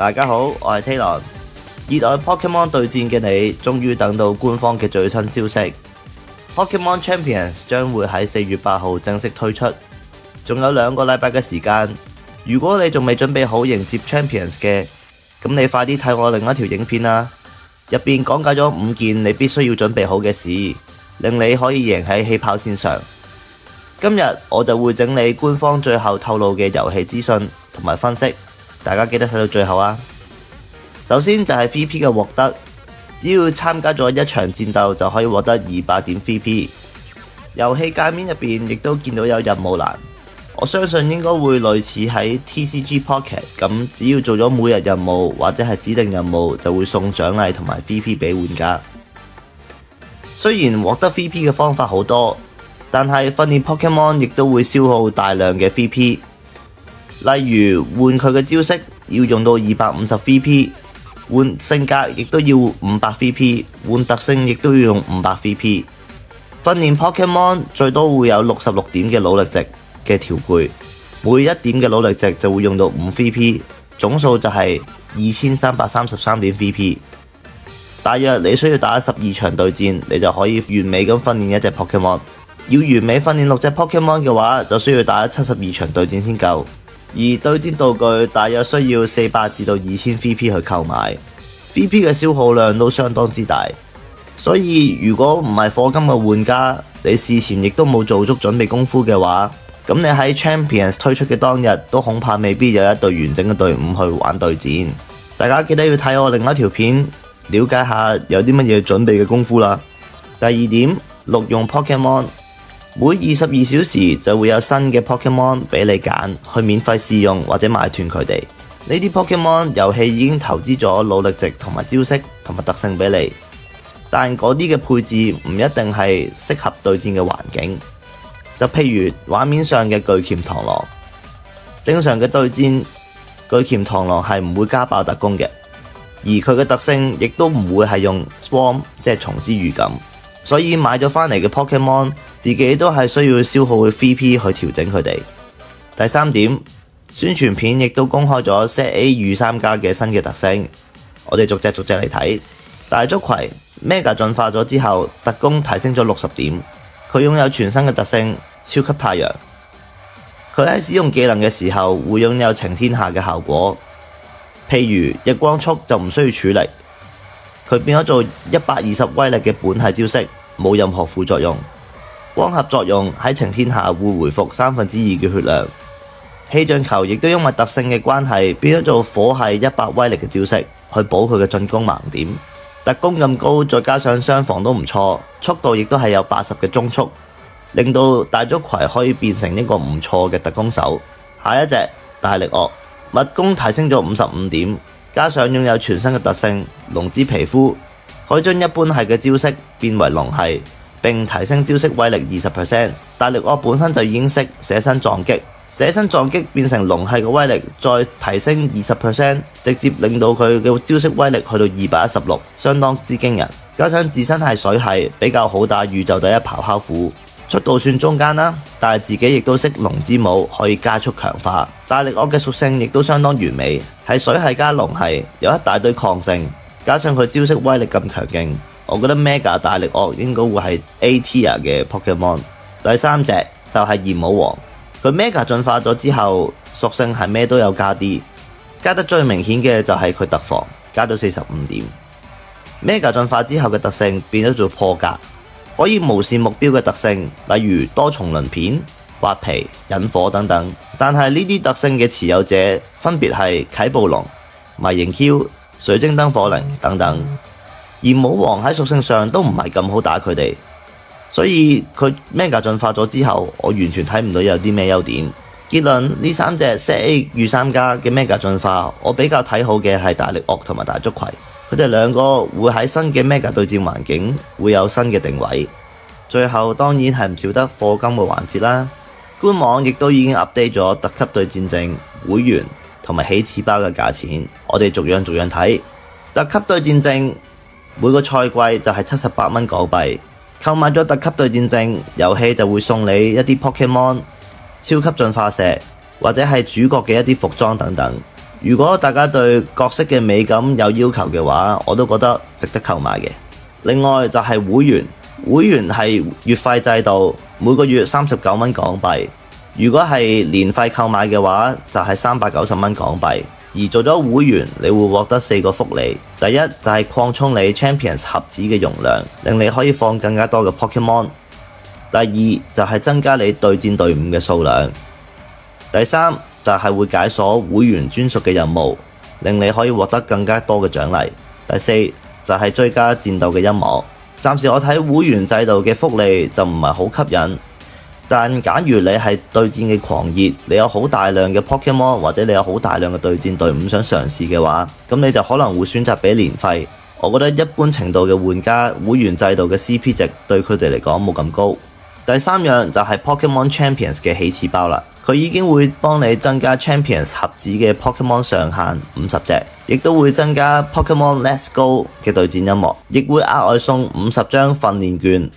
大家好，我係 Taylor。熱愛 Pokemon 對戰嘅你，終於等到官方嘅最新消息。Pokemon Champions 將會喺4月8號正式推出，仲有2個禮拜嘅時間。如果你仲未準備好迎接 Champions 嘅，咁你快啲睇我另一條影片啦。入邊講解咗5件你必須要準備好嘅事，令你可以贏喺起跑線上。今日我就會整理官方最後透露嘅遊戲資訊同埋分析，大家記得睇到最後啊！首先就係 VP 嘅獲得，只要參加咗一場戰鬥就可以獲得200點 VP。遊戲界面入邊亦都見到有任務欄，我相信應該會類似喺 TCG Pocket 咁，只要做咗每日任務或者係指定任務就會送獎勵同埋 VP 俾玩家。雖然獲得 VP 嘅方法好多，但係訓練 Pokemon 亦都會消耗大量嘅 VP。例如換佢嘅招式要用到250 VP， 換性格亦都要500 VP， 換特性亦都要用500 VP。訓練 Pokemon 最多會有66點嘅努力值嘅調配，每1點嘅努力值就會用到5 VP， 總數就係2333點 VP。大約你需要打12場對戰，你就可以完美咁訓練一隻 Pokemon。要完美訓練6隻 Pokemon 嘅話，就需要打72場對戰先夠。而對戰道具大約需要400至到2000 VP 去購買 ，VP 嘅消耗量都相當之大。所以如果唔係課金嘅玩家，你事前亦都冇做足準備功夫嘅話，咁你喺 Champions 推出嘅當日都恐怕未必有一隊完整嘅隊伍去玩對戰。大家記得要睇我另一條片，了解下有啲乜嘢準備嘅功夫啦。第2點，錄用 Pokemon。每22小時就會有新嘅 Pokemon 俾你揀，去免費試用或者買斷佢哋。呢啲 Pokemon 遊戲已經投資咗努力值同埋招式同埋特性俾你，但嗰啲嘅配置唔一定係適合對戰嘅環境。就譬如畫面上嘅巨鉗螳螂，正常嘅對戰巨鉗螳螂係唔會加爆特攻嘅，而佢嘅特性亦都唔會係用 Swarm 即係蟲之預感。所以買咗返嚟嘅 Pokemon 自己都係需要消耗嘅 VP 去調整佢哋。第3點，宣傳片亦都公開咗 Set A 御三家嘅新嘅特性，我哋逐隻嚟睇。大竹葵 Mega 進化咗之後，特攻提升咗60點，佢擁有全新嘅特性超級太陽。佢喺使用技能嘅時候會擁有晴天下嘅效果，譬如日光速就唔需要處理。佢變咗做120威力嘅本體招式，冇任何副作用。光合作用喺晴天下會回復2/3嘅血量。氣象球亦都因為特性嘅關係，變咗做火系100威力嘅招式，去補佢嘅進攻盲點。特攻咁高，再加上傷防都唔錯，速度亦都係有80嘅中速，令到大竹葵可以變成一個唔錯嘅特攻手。下一隻大力鱷，物攻提升咗55點。加上擁有全新嘅特性龍之皮膚，可以將一般系嘅招式變為龍系，並提升招式威力20%。大力鱷本身就已經識捨身撞擊，捨身撞擊變成龍系嘅威力再提升20%，直接令到佢嘅招式威力去到216，相當之驚人。加上自身係水系，比較好打宇宙第一咆哮虎。速度算中間啦，但係自己亦都識龍之舞，可以加速強化。大力鱷嘅屬性亦都相當完美，係水系加龍系，有一大堆抗性，加上佢招式威力咁強勁，我覺得 Mega 大力鱷應該會係 A Tier 嘅 Pokemon。第3隻就係炎武王，佢 Mega 進化咗之後，屬性係咩都有加啲，加得最明顯嘅就係佢特防，加咗45點。Mega 進化之後嘅特性變咗做破格。可以無視目標嘅特性，例如多重鱗片、挖皮、引火等等。但係呢啲特性嘅持有者分別係啟暴龍、迷形 Q、水晶燈火靈等等。炎武王喺屬性上都唔係咁好打佢哋，所以佢 Mega 進化咗之後，我完全睇唔到有啲咩優點。結論，呢3隻 Set A 御三家嘅 Mega 進化，我比較睇好嘅係大力鱷同埋大竹葵。佢哋2個會喺新嘅 Mega 對戰環境會有新嘅定位。最後當然係唔少得課金嘅環節啦。官網亦都已經 update 咗特級對戰證、會員同埋起始包嘅價錢，我哋逐樣睇。特級對戰證每個賽季就係78蚊港幣，購買咗特級對戰證，遊戲就會送你一啲 Pokemon、超級進化石或者係主角嘅一啲服裝等等。如果大家對角色嘅美感有要求嘅話，我都覺得值得購買嘅。另外就係會員，會員係月費制度，每個月39蚊港幣。如果係年費購買嘅話，就係390蚊港幣。而做咗會員，你會獲得4個福利。第一就係擴充你 Champions 盒子嘅容量，令你可以放更加多嘅 Pokemon。第二就係增加你對戰隊伍嘅數量。第三就係會解鎖會員專屬嘅任務，令你可以獲得更加多嘅獎勵。第四就係追加戰鬥嘅音樂。暫時我睇會員制度嘅福利就唔係好吸引，但假如你係對戰嘅狂熱，你有好大量嘅 Pokemon 或者你有好大量嘅對戰隊伍想嘗試嘅話，咁你就可能會選擇俾年費。我覺得一般程度嘅玩家，會員制度嘅 CP 值對佢哋嚟講冇咁高。第三樣就係 Pokemon Champions 嘅起始包啦，佢已經會幫你增加 Champions 盒子嘅 Pokemon 上限50隻，亦都會增加 Pokemon Let's Go 嘅對戰音樂，亦會額外送50張訓練券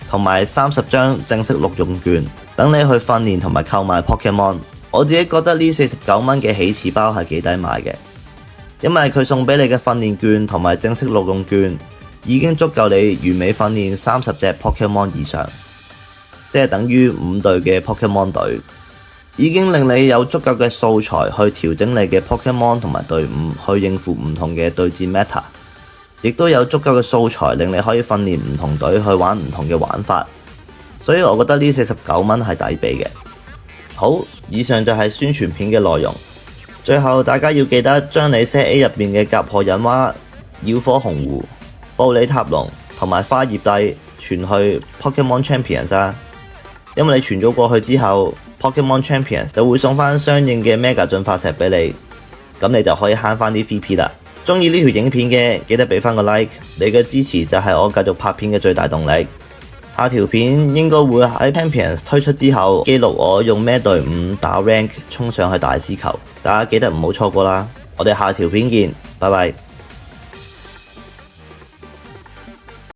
同埋30張正式錄用券，等你去訓練同埋購買 Pokemon。我自己覺得呢49蚊嘅起始包係幾抵買嘅，因為佢送俾你嘅訓練券同埋正式錄用券已經足夠你完美訓練30隻 Pokemon 以上，即係等於5隊嘅 Pokemon 隊，已經令你有足夠嘅素材去調整你嘅 Pokemon 同埋隊伍去應付唔同嘅對戰 meta， 亦都有足夠嘅素材令你可以訓練唔同隊去玩唔同嘅玩法，所以我覺得呢49蚊係抵俾嘅。好，以上就係宣傳片嘅內容。最後大家要記得將你 Set A 入面嘅甲賀忍蛙、妖火紅狐、布里塔龍同埋花葉帝傳去 Pokemon Champions 啊！因為你傳咗過去之後 Pokemon Champions 就會送翻相應嘅 Mega 進化石俾你，咁你就可以慳翻啲 VP 啦。中意呢條影片嘅記得俾翻個 like， 你嘅支持就係我繼續拍片嘅最大動力。下條片應該會喺 Champions 推出之後記錄我用咩隊伍打 rank 衝上去大師球，大家記得唔好錯過啦。我哋下條片見，拜拜。